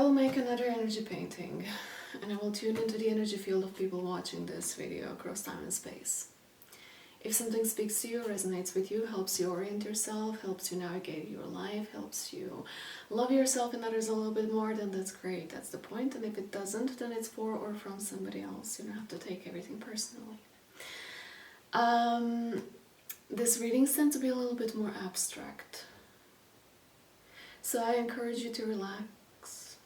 will make another energy painting, and I will tune into the energy field of people watching this video across time and space. If something speaks to you, resonates with you, helps you orient yourself, helps you navigate your life, helps you love yourself and others a little bit more, then that's great. That's the point. And if it doesn't, then it's for or from somebody else. You don't have to take everything personally. This readings tend to be a little bit more abstract. So I encourage you to relax.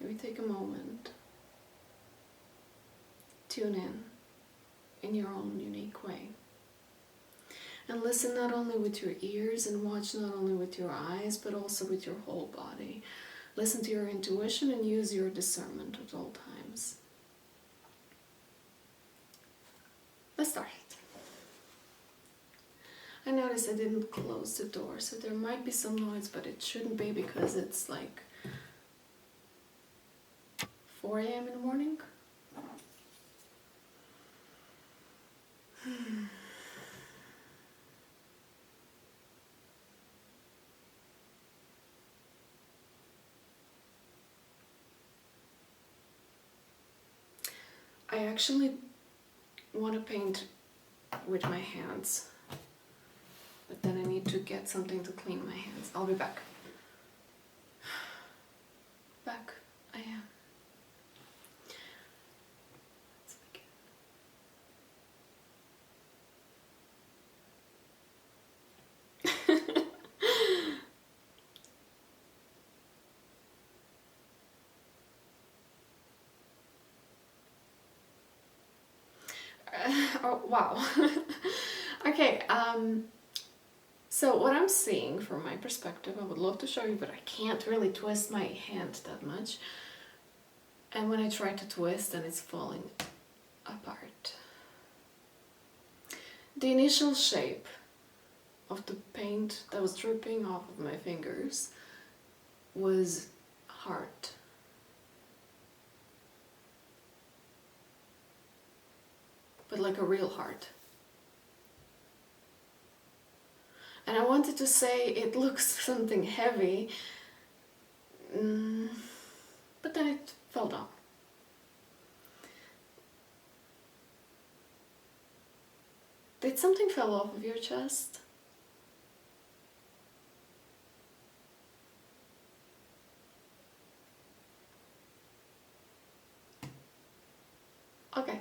Maybe take a moment. Tune in your own unique way. And listen not only with your ears and watch not only with your eyes, but also with your whole body. Listen to your intuition and use your discernment at all times. Let's start. I noticed I didn't close the door, so there might be some noise, but it shouldn't be because it's like 4 a.m. in the morning. I actually want to paint with my hands, but then I need to get something to clean my hands. I'll be back. Back I am. Let's begin. Oh, wow. Okay, so what I'm seeing from my perspective, I would love to show you, but I can't really twist my hand that much. And when I try to twist, then it's falling apart. The initial shape of the paint that was dripping off of my fingers was heart. But like a real heart. And I wanted to say it looks something heavy, but then it fell down. Did something fall off of your chest? Okay.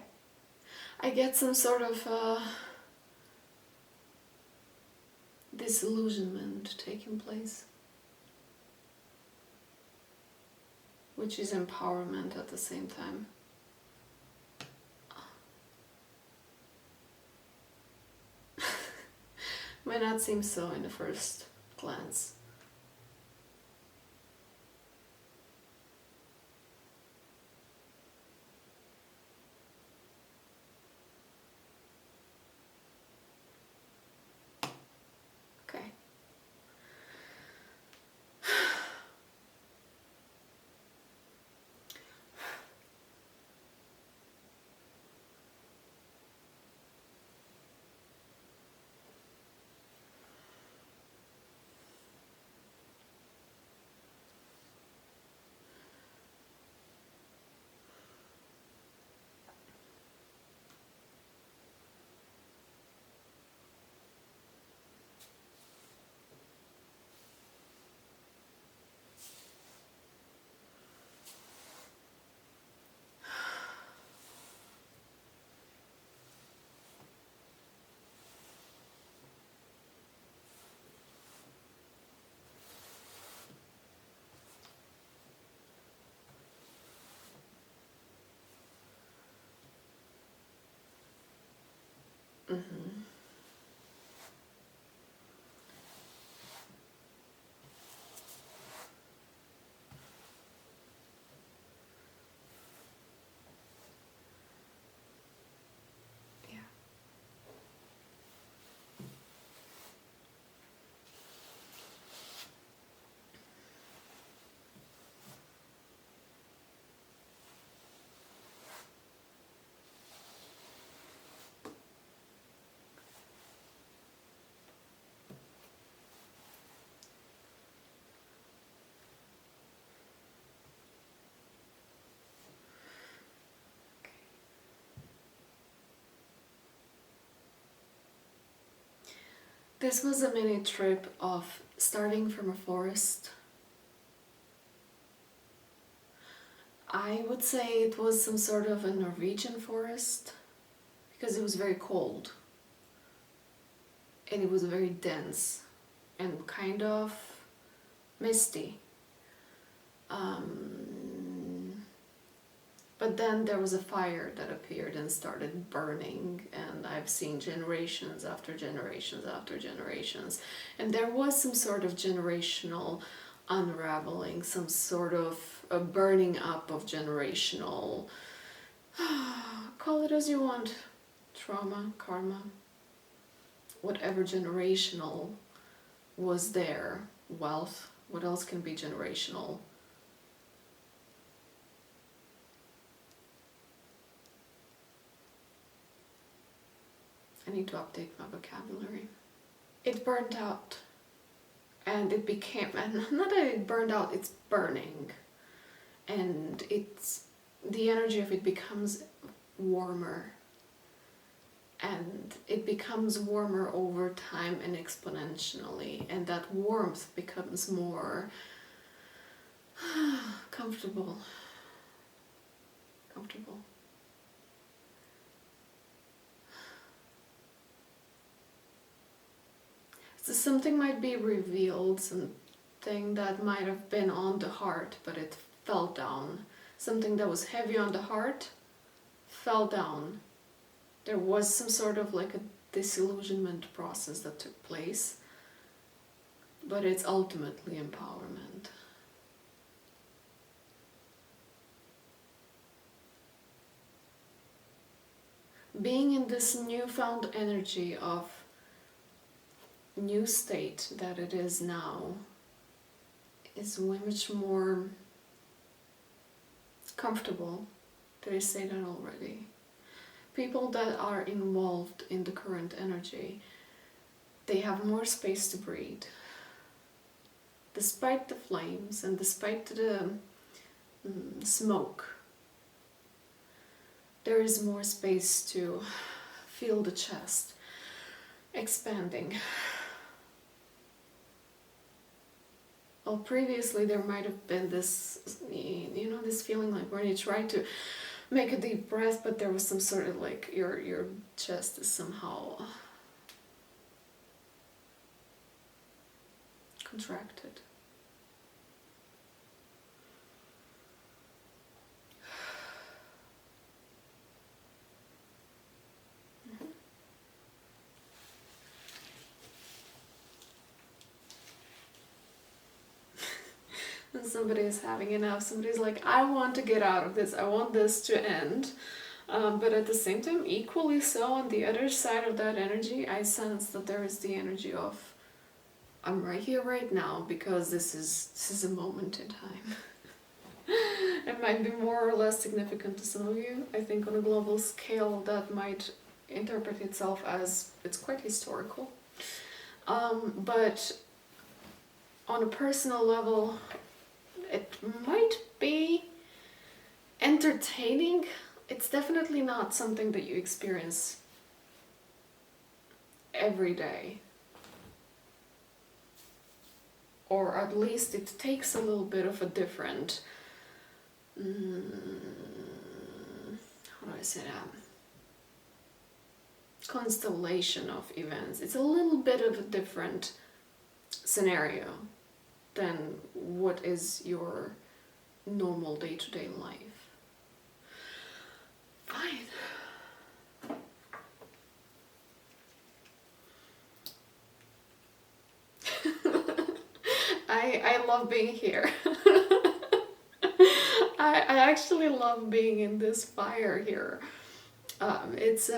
I get some sort of disillusionment taking place, which is empowerment at the same time. Might not seem so in the first glance. Okay. This was a mini trip of starting from a forest. I would say it was some sort of a Norwegian forest because it was very cold and it was very dense and kind of misty. But then there was a fire that appeared and started burning, and I've seen generations after generations after generations, and there was some sort of generational unraveling, some sort of a burning up of generational, call it as you want, trauma, karma, whatever generational was there, wealth, what else can be generational? I need to update my vocabulary. It burned out, and it became, and not that it burned out, it's burning, and it's, the energy of it becomes warmer, and it becomes warmer over time and exponentially, and that warmth becomes more comfortable. So something might be revealed, something that might have been on the heart, but it fell down. Something that was heavy on the heart fell down. There was some sort of like a disillusionment process that took place, but it's ultimately empowerment. Being in this newfound energy of new state that it is now is way much more comfortable. Did I say that already? People that are involved in the current energy, they have more space to breathe. Despite the flames and despite the smoke, there is more space to feel the chest expanding. Well, previously there might have been this, you know, this feeling like when you try to make a deep breath, but there was some sort of like your chest is somehow contracted. And somebody is having enough. Somebody's like, I want to get out of this. I want this to end. But at the same time, equally so, on the other side of that energy, I sense that there is the energy of, I'm right here, right now, because this is a moment in time. It might be more or less significant to some of you. I think on a global scale, that might interpret itself as it's quite historical. But on a personal level, it might be entertaining. It's definitely not something that you experience every day. Or at least it takes a little bit of a different, how do I say that? Constellation of events. It's a little bit of a different scenario than what is your normal day-to-day life. Fine. I love being here. I actually love being in this fire here. It's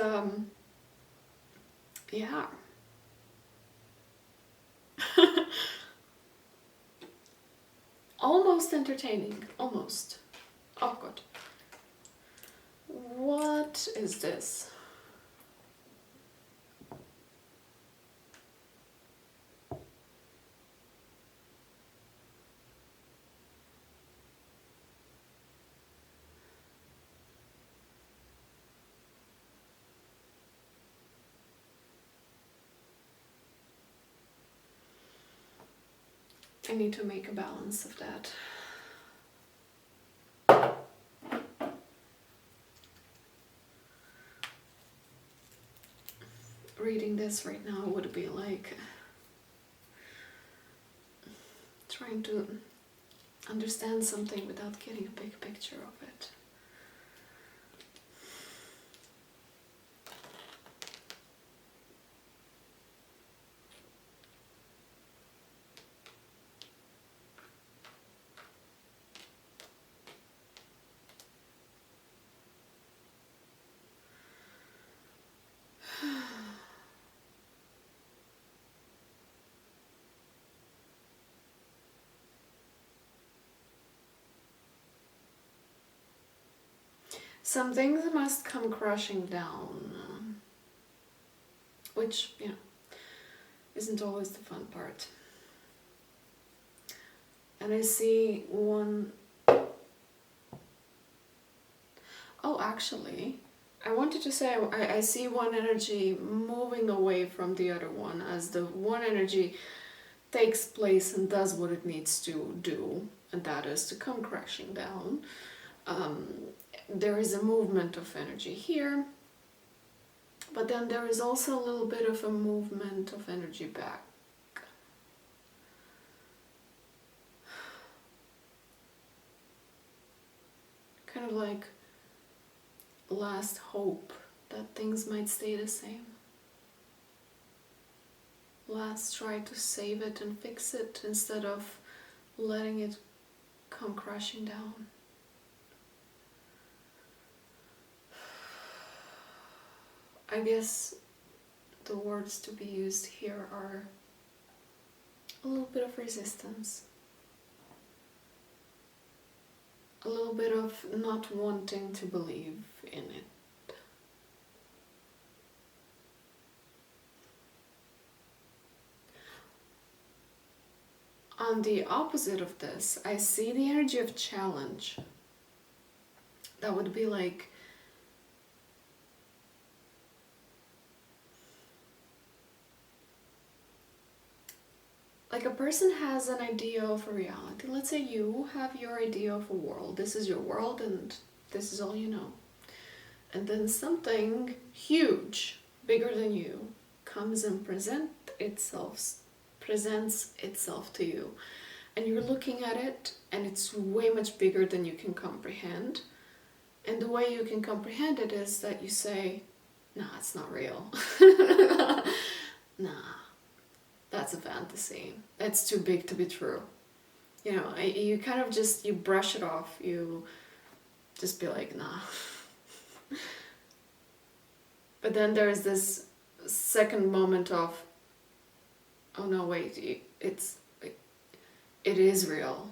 yeah. Almost entertaining, almost. Oh god. What is this? I need to make a balance of that. Reading this right now would be like trying to understand something without getting a big picture of it. Some things must come crashing down, which, you know, isn't always the fun part. And I see one... Oh, actually, I wanted to say I see one energy moving away from the other one as the one energy takes place and does what it needs to do, and that is to come crashing down. There is a movement of energy here, but then there is also a little bit of a movement of energy back. Kind of like last hope that things might stay the same. Last try to save it and fix it instead of letting it come crashing down. I guess the words to be used here are a little bit of resistance, a little bit of not wanting to believe in it. On the opposite of this, I see the energy of challenge. That would be like a person has an idea of a reality. Let's say you have your idea of a world. This is your world and this is all you know. And then something huge, bigger than you, comes and presents itself to you. And you're looking at it and it's way much bigger than you can comprehend. And the way you can comprehend it is that you say, nah, it's not real. Nah. That's a fantasy. It's too big to be true. You know, you kind of just, you brush it off. You just be like, nah. But then there's this second moment of, oh no, wait, it is real.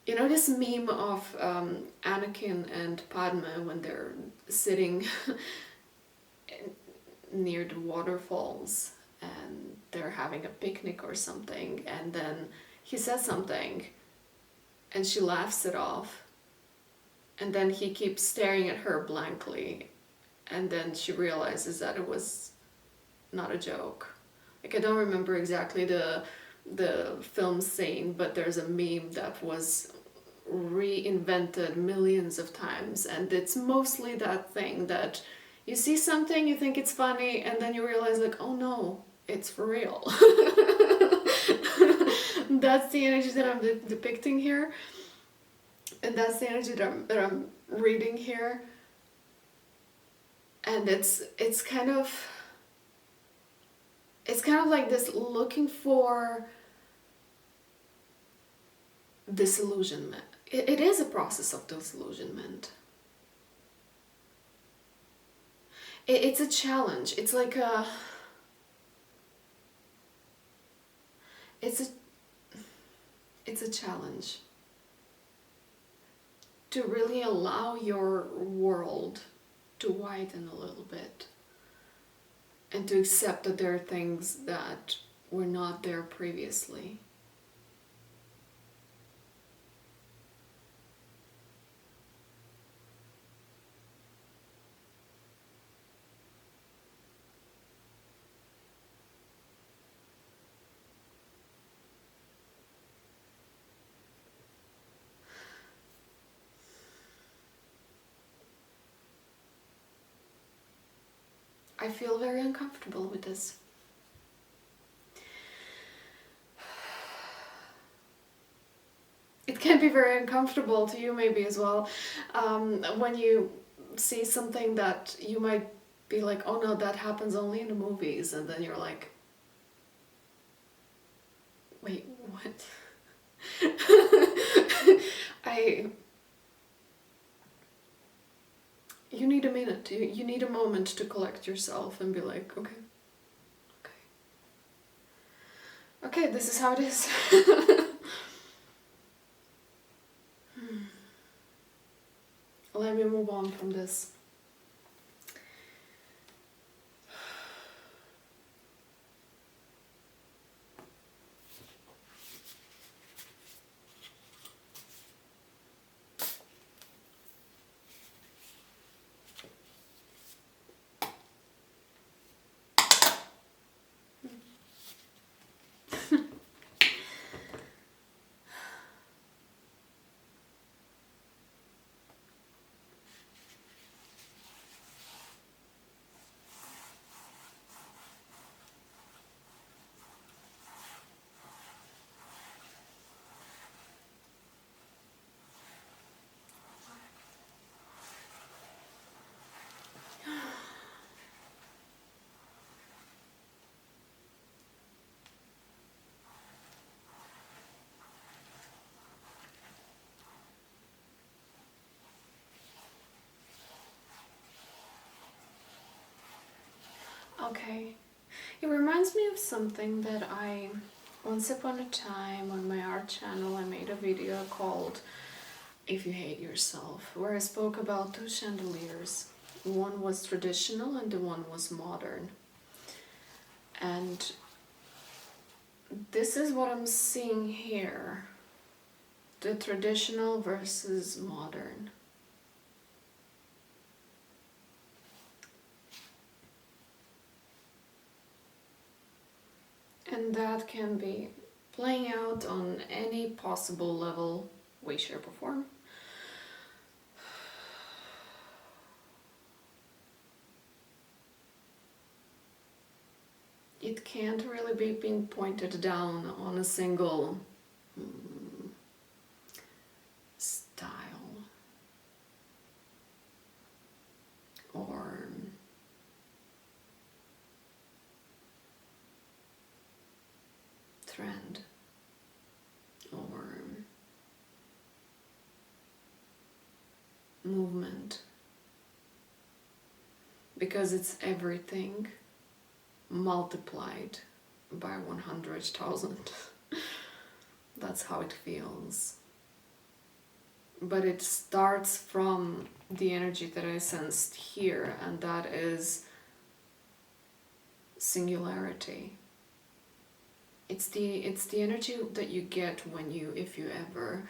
You know this meme of Anakin and Padme when they're sitting near the waterfalls and they're having a picnic or something, and then he says something and she laughs it off, and then he keeps staring at her blankly, and then she realizes that it was not a joke. Like, I don't remember exactly the film scene, but there's a meme that was reinvented millions of times, and it's mostly that thing that you see something, you think it's funny, and then you realize like, oh no, it's for real. That's the energy that I'm depicting here, and that's the energy that I'm reading here. And it's kind of like this looking for disillusionment. It is a process of disillusionment. It's a challenge. It's like a... It's a challenge to really allow your world to widen a little bit and to accept that there are things that were not there previously. I feel very uncomfortable with this. It can be very uncomfortable to you maybe as well, when you see something that you might be like, oh no, that happens only in the movies, and then you're like, wait, what? You need a minute, you need a moment to collect yourself and be like, okay, this is how it is. Let me move on from this. Okay, it reminds me of something that once upon a time on my art channel, I made a video called If You Hate Yourself, where I spoke about two chandeliers. One was traditional and the one was modern. And this is what I'm seeing here, the traditional versus modern. And that can be playing out on any possible level, way, shape, or form. It can't really be pinpointed down on a single style or trend or movement, because it's everything multiplied by 100,000. That's how it feels. But it starts from the energy that I sensed here, and that is singularity. It's the energy that you get when you, if you ever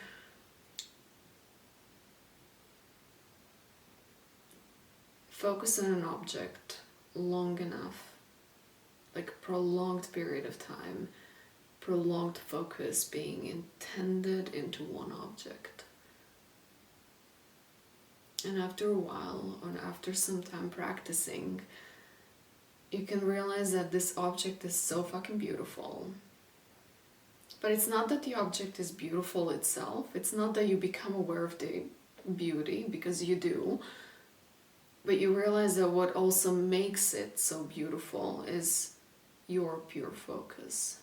focus on an object long enough, like a prolonged period of time, prolonged focus being intended into one object. And after a while, or after some time practicing, you can realize that this object is so fucking beautiful. But it's not that the object is beautiful itself. It's not that you become aware of the beauty, because you do. But you realize that what also makes it so beautiful is your pure focus.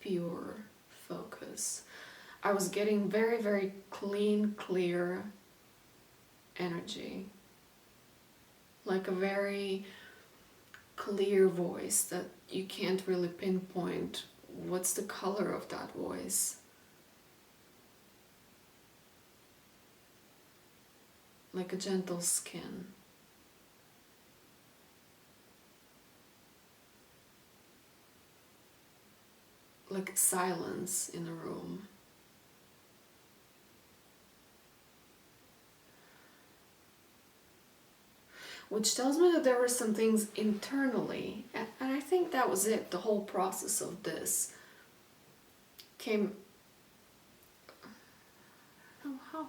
Pure focus. I was getting very, very clean, clear energy. Like a very clear voice that you can't really pinpoint what's the color of that voice. Like a gentle skin. Like silence in a room. Which tells me that there were some things internally, and I think that was it. The whole process of this came, I don't know how,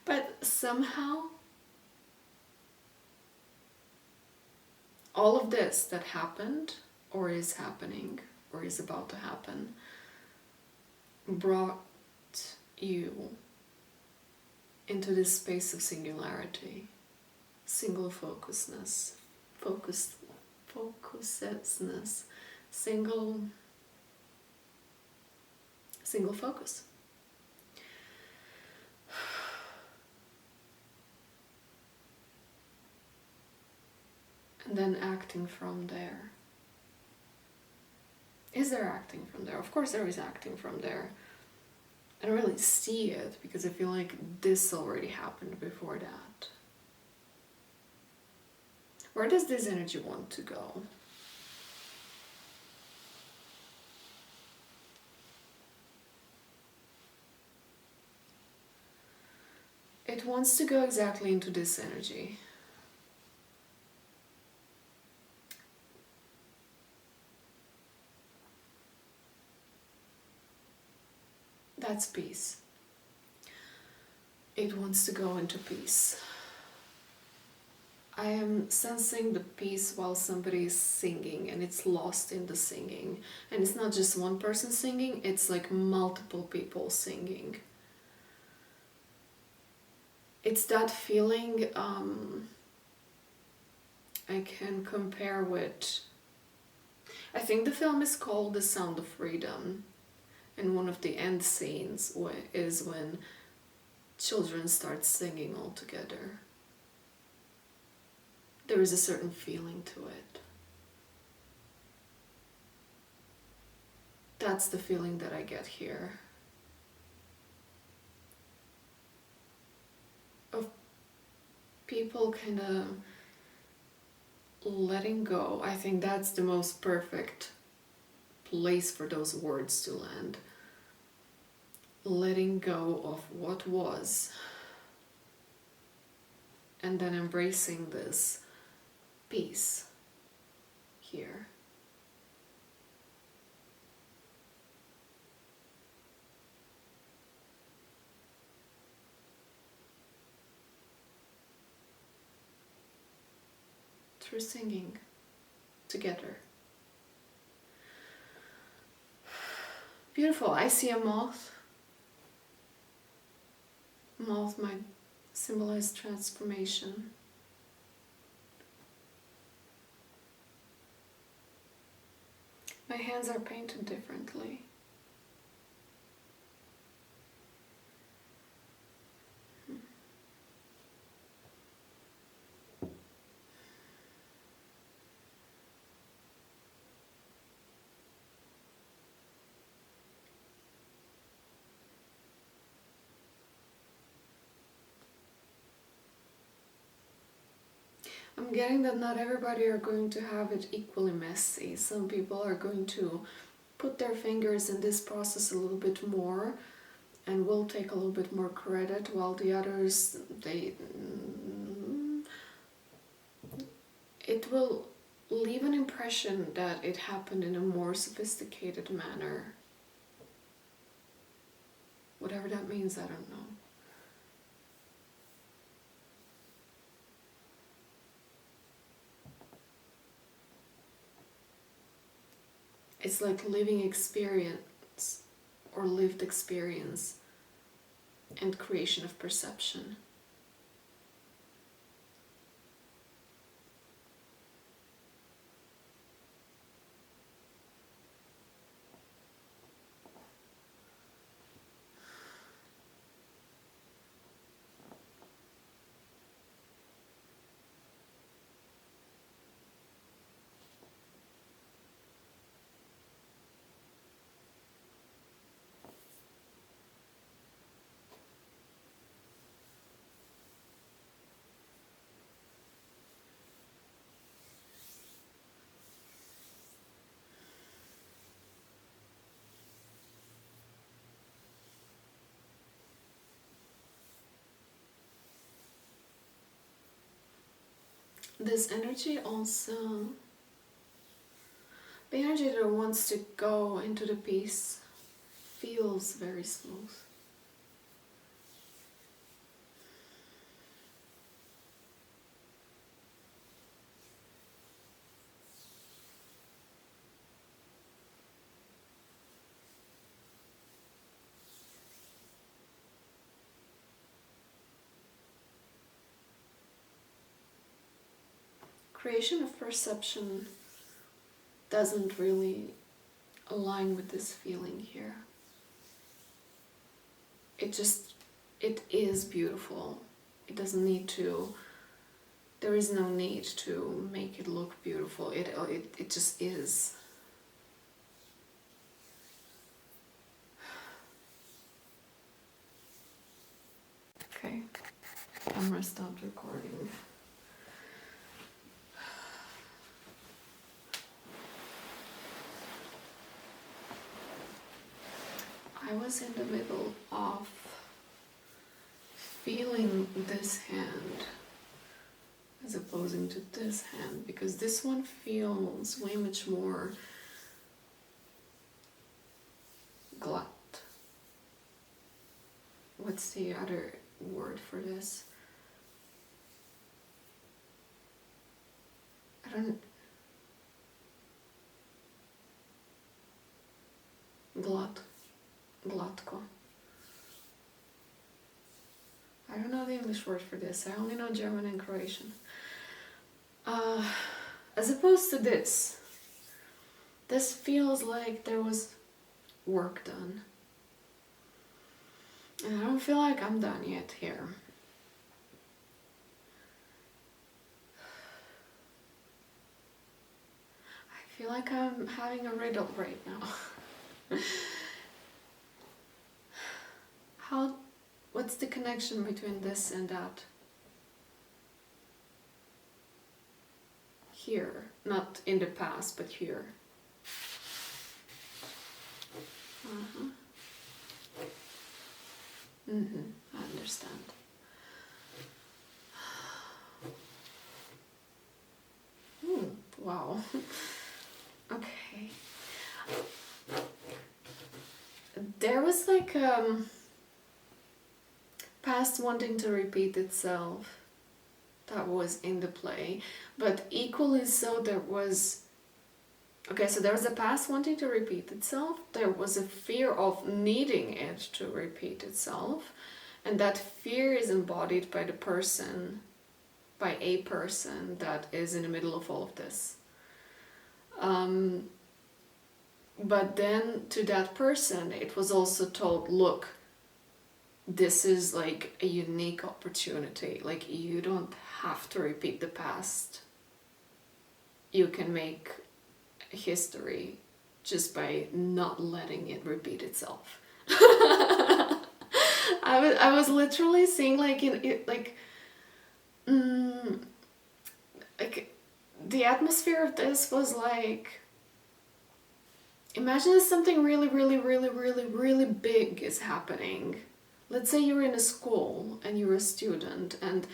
but somehow all of this that happened or is happening or is about to happen brought you into this space of singularity, single focusedness, focusedness, single focus. And then acting from there. Is there acting from there? Of course there is acting from there. I don't really see it because I feel like this already happened before that. Where does this energy want to go? It wants to go exactly into this energy. That's peace. It wants to go into peace. I am sensing the peace while somebody is singing and it's lost in the singing. And it's not just one person singing, it's like multiple people singing. It's that feeling I can compare with... I think the film is called The Sound of Freedom. And one of the end scenes is when children start singing all together. There is a certain feeling to it. That's the feeling that I get here. Of people kind of letting go. I think that's the most perfect place for those words to land. Letting go of what was and then embracing this peace here. Through singing together. Beautiful. I see a moth. Moth might symbolize transformation. My hands are painted differently. I'm getting that not everybody are going to have it equally messy. Some people are going to put their fingers in this process a little bit more and will take a little bit more credit, while the others, it will leave an impression that it happened in a more sophisticated manner. Whatever that means, I don't know. It's like living experience or lived experience and creation of perception. This energy also, the energy that wants to go into the peace feels very smooth. creation of perception doesn't really align with this feeling here. It is beautiful. It doesn't need to, there is no need to make it look beautiful. It just is. Okay, camera stopped recording. I was in the middle of feeling this hand as opposing to this hand, because this one feels way much more glut. What's the other word for this? Glatko. I don't know the English word for this. I only know German and Croatian. As opposed to this feels like there was work done. And I don't feel like I'm done yet here. I feel like I'm having a riddle right now. What's the connection between this and that? Here, not in the past, but here. I understand. Wow. Okay. There was like past wanting to repeat itself that was in the play, but equally so there was, okay, so there was a past wanting to repeat itself, there was a fear of needing it to repeat itself, and that fear is embodied by the person, by a person that is in the middle of all of this. But then to that person it was also told, look, this is like a unique opportunity, like you don't have to repeat the past. You can make history just by not letting it repeat itself. I was literally seeing like like the atmosphere of this was like, imagine if something really big is happening. Let's say you're in a school and you're a student and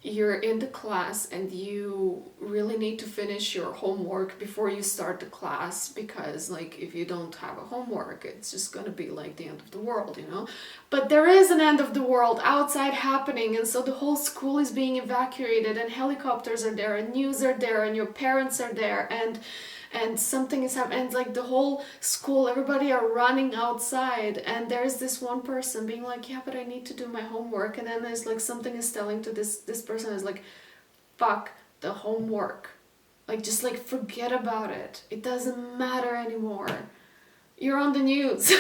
you're in the class and you really need to finish your homework before you start the class, because like if you don't have a homework it's just gonna be like the end of the world, you know. But there is an end of the world outside happening, and so the whole school is being evacuated and helicopters are there and news are there and your parents are there and something is happening, and like the whole school, everybody are running outside, and there's this one person being like, yeah, but I need to do my homework, and then there's like something is telling to this person is like, fuck the homework, like just like forget about it, it doesn't matter anymore, you're on the news.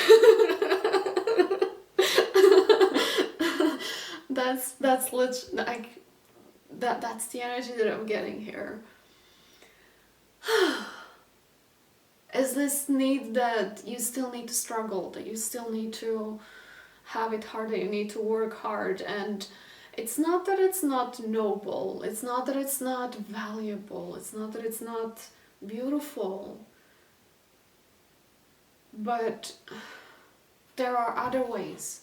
that's like that's the energy that I'm getting here. Is this need that you still need to struggle, that you still need to have it hard, that you need to work hard, and it's not that it's not noble, it's not that it's not valuable, it's not that it's not beautiful, but there are other ways.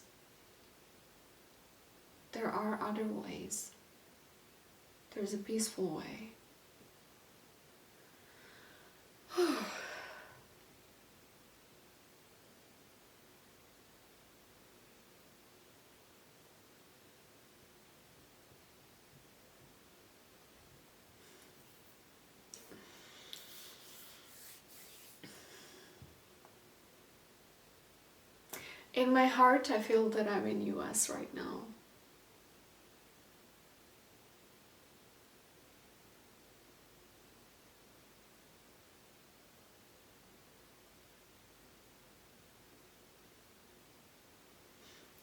There are other ways. There's a peaceful way. In my heart, I feel that I'm in US right now.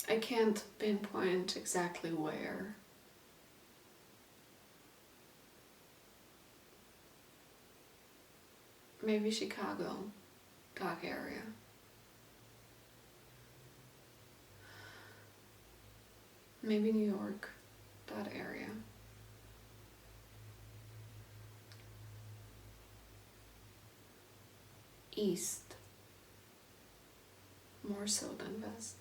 I can't pinpoint exactly where. Maybe Chicago, that area. Maybe New York, that area. East, more so than west.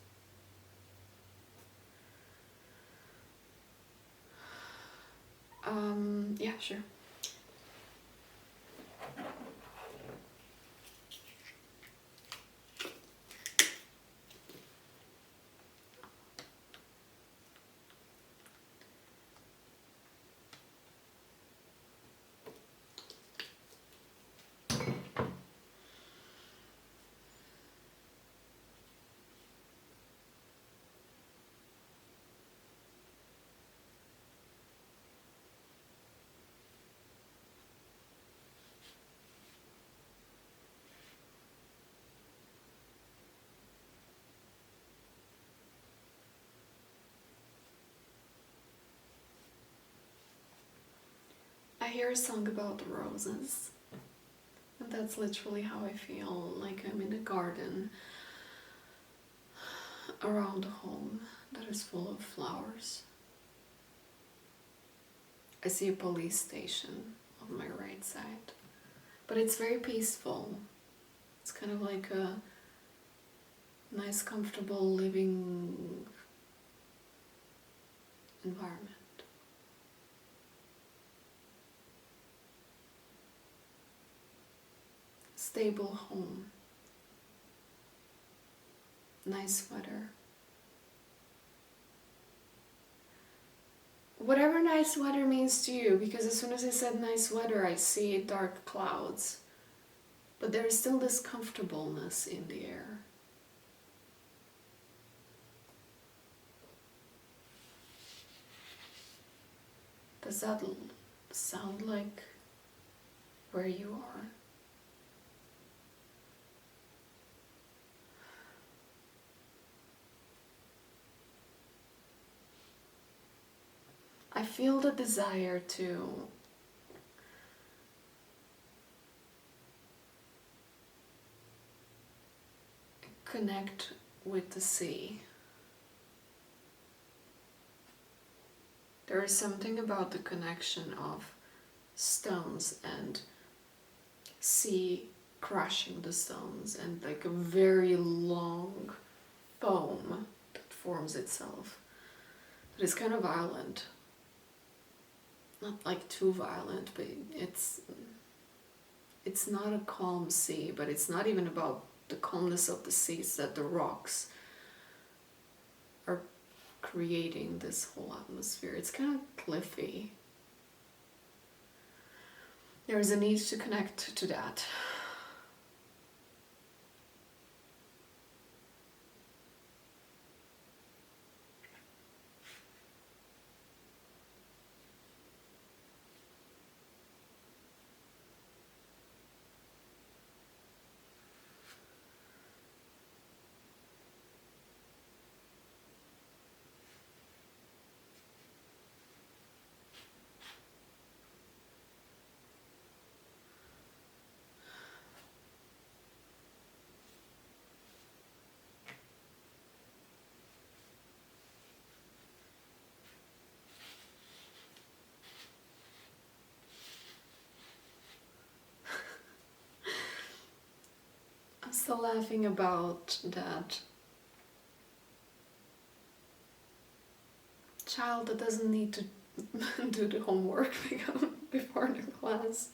Yeah, sure. I hear a song about roses, and that's literally how I feel, like I'm in a garden around a home that is full of flowers. I see a police station on my right side, but it's very peaceful. It's kind of like a nice, comfortable living environment. Stable home. Nice weather. Whatever nice weather means to you, because as soon as I said nice weather, I see dark clouds. But there is still this comfortableness in the air. Does that sound like where you are? I feel the desire to connect with the sea. There is something about the connection of stones and sea crushing the stones and like a very long foam that forms itself. It is kind of violent. Not like too violent, but it's not a calm sea, but it's not even about the calmness of the sea. It's that the rocks are creating this whole atmosphere. It's kind of cliffy. There is a need to connect to that. I'm still laughing about that child that doesn't need to do the homework before the class.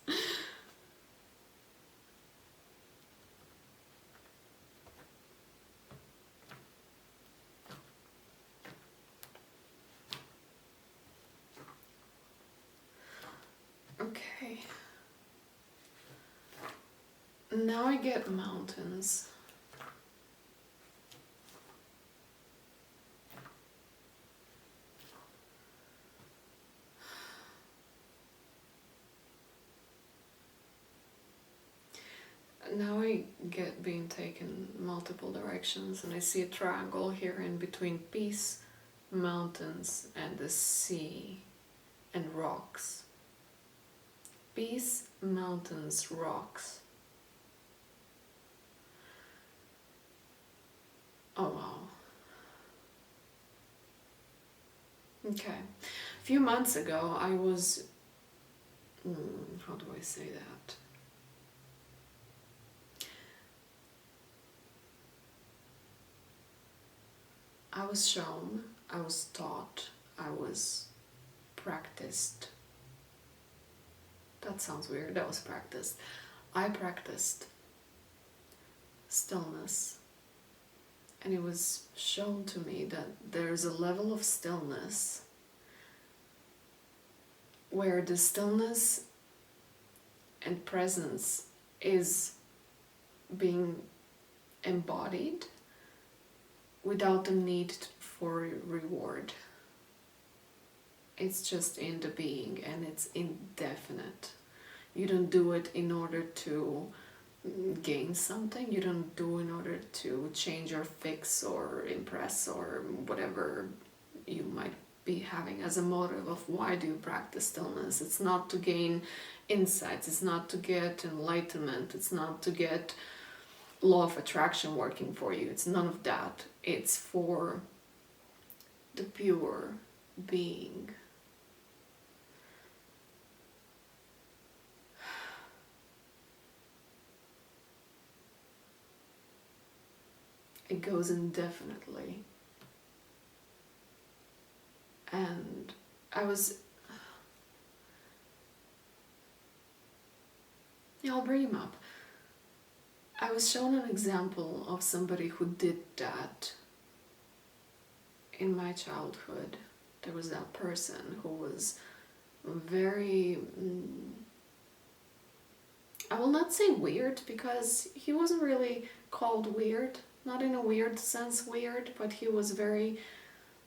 Okay. Now I get mountains. now I get being taken multiple directions, and I see a triangle here in between peace, mountains, and the sea and rocks. Peace, mountains, rocks. Oh wow. Okay. A few months ago I was... how do I say that? I was shown, I was taught, I was practiced. That sounds weird, that was practiced. I practiced stillness. And it was shown to me that there's a level of stillness where the stillness and presence is being embodied without the need for reward. It's just in the being, and it's indefinite. You don't do it in order to gain something. You don't do it in order to change or fix or impress or whatever you might be having as a motive of why do you practice stillness. It's not to gain insights, it's not to get enlightenment, it's not to get law of attraction working for you. It's none of that. It's for the pure being. It goes indefinitely. And I was... yeah, I'll bring him up. I was shown an example of somebody who did that in my childhood. There was that person who was very... I will not say weird, because he wasn't really called weird. Not in a weird sense weird, but he was very...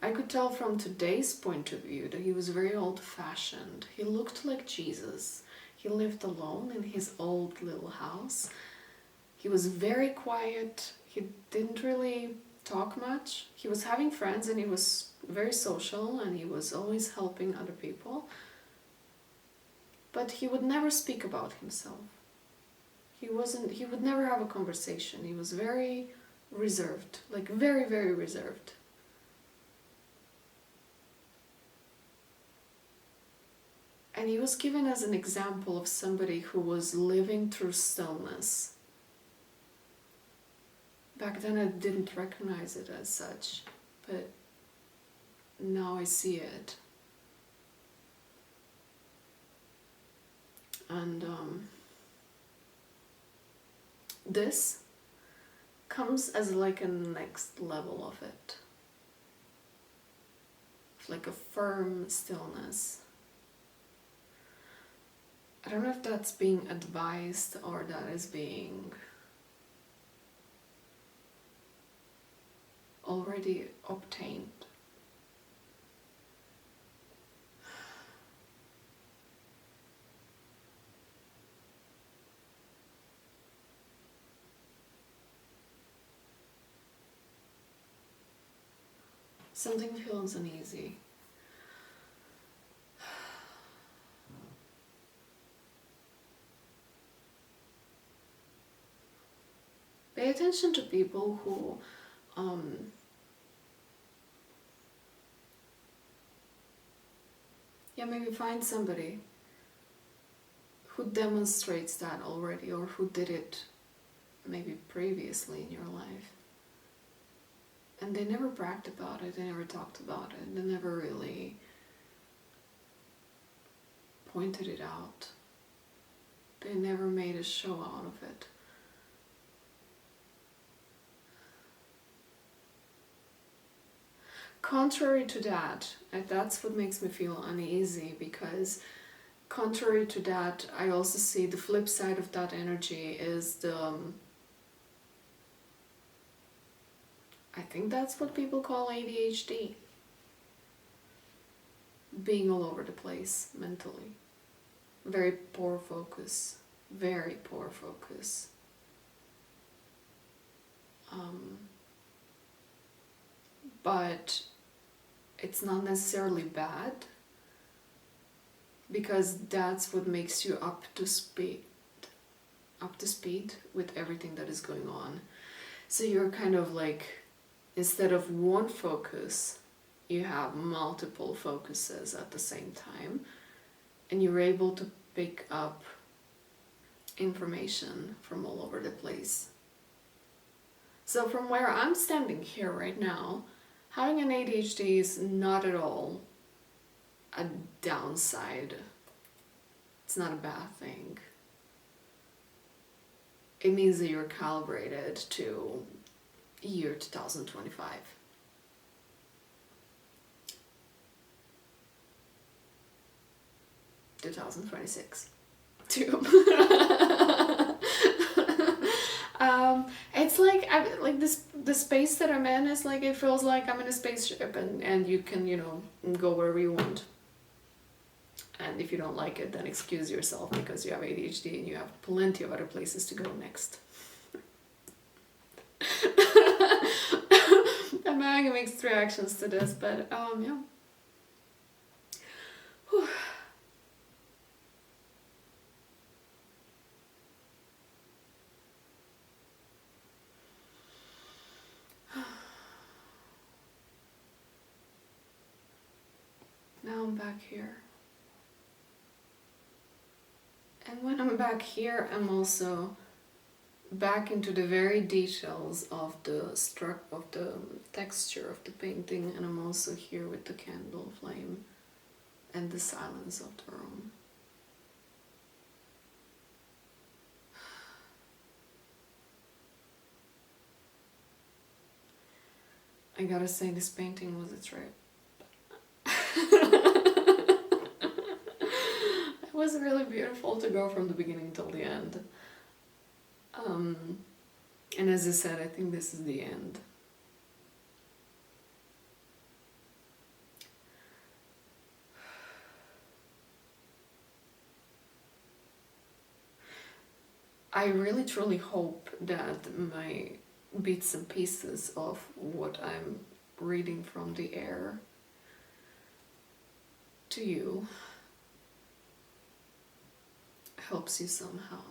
I could tell from today's point of view that he was very old-fashioned. He looked like Jesus. He lived alone in his old little house. He was very quiet. He didn't really talk much. He was having friends, and he was very social, and he was always helping other people. But he would never speak about himself. He would never have a conversation. He was very reserved, like very, very reserved. And he was given as an example of somebody who was living through stillness. Back then I didn't recognize it as such, but now I see it. And this comes as like a next level of it. Like a firm stillness. I don't know if that's being advised or that is being already obtained. Something feels uneasy. Pay attention to people who maybe find somebody who demonstrates that already, or who did it maybe previously in your life. And they never bragged about it, they never talked about it, they never really pointed it out. They never made a show out of it. Contrary to that, and that's what makes me feel uneasy, because contrary to that, I also see the flip side of that energy is the... I think that's what people call ADHD. Being all over the place mentally. Very poor focus. Very poor focus. but it's not necessarily bad, because that's what makes you up to speed with everything that is going on. So you're kind of like, instead of one focus, you have multiple focuses at the same time, and you're able to pick up information from all over the place. So from where I'm standing here right now, having an ADHD is not at all a downside. It's not a bad thing. It means that you're calibrated to year 2025. too. It's like the space that I'm in is like, it feels like I'm in a spaceship, and you can, you know, go wherever you want. And if you don't like it, then excuse yourself, because you have ADHD and you have plenty of other places to go next. I'm having mixed reactions to this, but yeah. Whew. Now I'm back here. And when I'm back here, I'm also back into the very details of the texture of the painting, and I'm also here with the candle flame and the silence of the room. I gotta say, this painting was a trip. It was really beautiful to go from the beginning till the end. And as I said, I think this is the end. I really truly hope that my bits and pieces of what I'm reading from the air to you helps you somehow.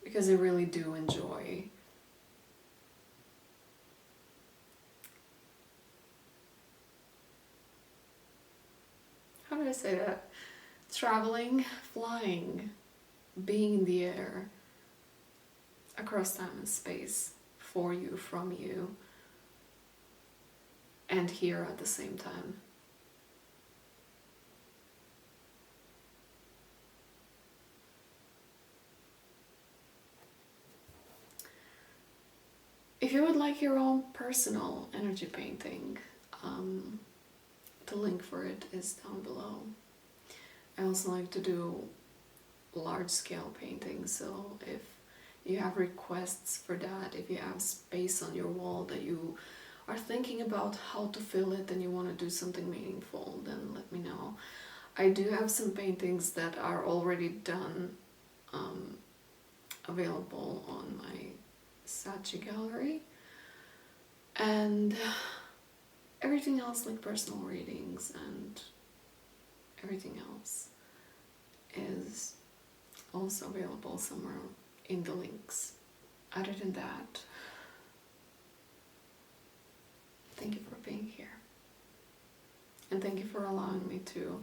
Because I really do enjoy how do I say that? Traveling, flying, being in the air, across time and space, for you, from you, and here at the same time. If you would like your own personal energy painting, the link for it is down below. I also like to do large-scale paintings, so if you have requests for that, if you have space on your wall that you are thinking about how to fill it and you want to do something meaningful, then let me know. I do have some paintings that are already done, available on my Saatchi gallery, and everything else, like personal readings and everything else, is also available somewhere in the links. Other than that, thank you for being here, and thank you for allowing me to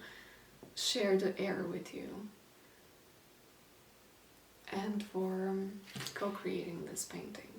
share the air with you, and for co-creating this painting.